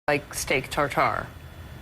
like steak tartare.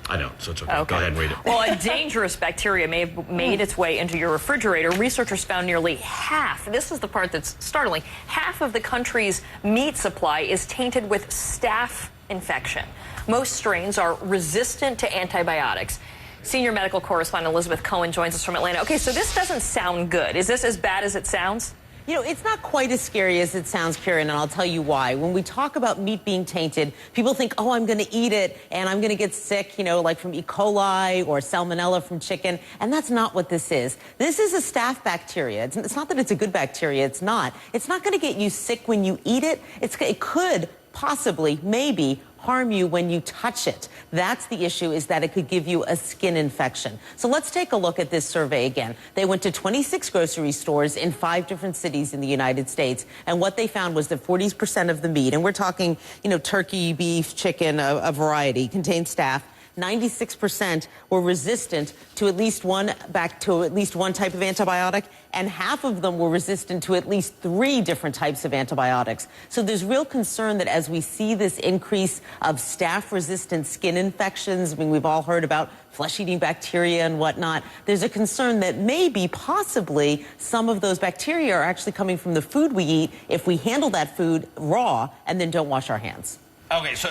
I know, so it's okay. Go ahead and read it. Well, a dangerous bacteria may have made its way into your refrigerator. Researchers found nearly half, this is the part that's startling, half of the country's meat supply is tainted with staph infection. Most strains are resistant to antibiotics. Senior medical correspondent Elizabeth Cohen joins us from Atlanta. Okay, so this doesn't sound good. Is this as bad as it sounds? You know, it's not quite as scary as it sounds, Karen, and I'll tell you why. When we talk about meat being tainted, people think, oh, I'm going to eat it and I'm going to get sick, you know, like from E. coli or salmonella from chicken. And that's not what this is. This is a staph bacteria. It's not that it's a good bacteria. It's not. It's not going to get you sick when you eat it. It could possibly, maybe, harm you when you touch it. That's the issue, is that it could give you a skin infection. So let's take a look at this survey again. They went to 26 grocery stores in 5 different cities in the United States, and what they found was that 40% of the meat, and we're talking, you know, turkey, beef, chicken, a variety, contained staph. 96% were resistant to at least one type of antibiotic, and half of them were resistant to at least 3 different types of antibiotics. So there's real concern that as we see this increase of staph-resistant skin infections, I mean, we've all heard about flesh-eating bacteria and whatnot, there's a concern that maybe, possibly, some of those bacteria are actually coming from the food we eat if we handle that food raw and then don't wash our hands. Okay, so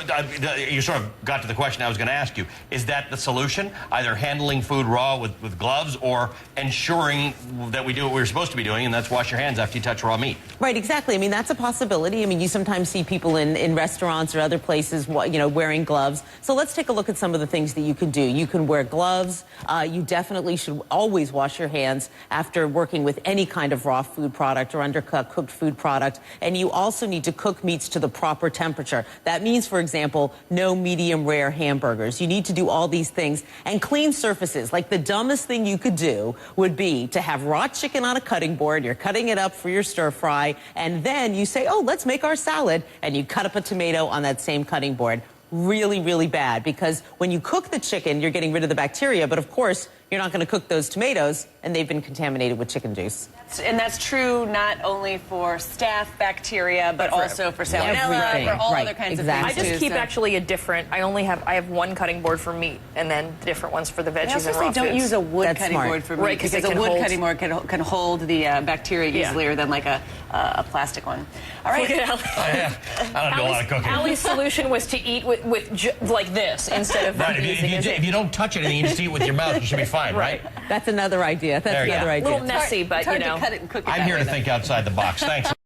you sort of got to the question I was going to ask you. Is that the solution? Either handling food raw with gloves, or ensuring that we do what we're supposed to be doing, and that's wash your hands after you touch raw meat? Right, exactly. I mean, that's a possibility. I mean, you sometimes see people in restaurants or other places, you know, wearing gloves. So let's take a look at some of the things that you can do. You can wear gloves. You definitely should always wash your hands after working with any kind of raw food product or undercooked food product. And you also need to cook meats to the proper temperature. That means, for example, no medium rare hamburgers. You need to do all these things and clean surfaces. Like, the dumbest thing you could do would be to have raw chicken on a cutting board. You're cutting it up for your stir fry, and then you say, oh, let's make our salad, and you cut up a tomato on that same cutting board. Really, really bad, because when you cook the chicken, you're getting rid of the bacteria, but of course, you're not going to cook those tomatoes, and they've been contaminated with chicken juice. And that's true not only for staph bacteria, but also for salmonella, for all other kinds of things. I just keep actually a different, I have one cutting board for meat, and then different ones for the veggies and raw foods. Don't use a wood cutting board for meat, right, because a wood cutting board can hold the bacteria easier than like a plastic one. All right. I don't do a lot of cooking. Allie's solution was to eat with like this instead of if you don't touch anything, you just eat with your mouth, you should be fine, right? That's another idea. That's another idea. A little messy, but, it's hard you know. to cut it and cook it I'm here to think outside the box. Thanks.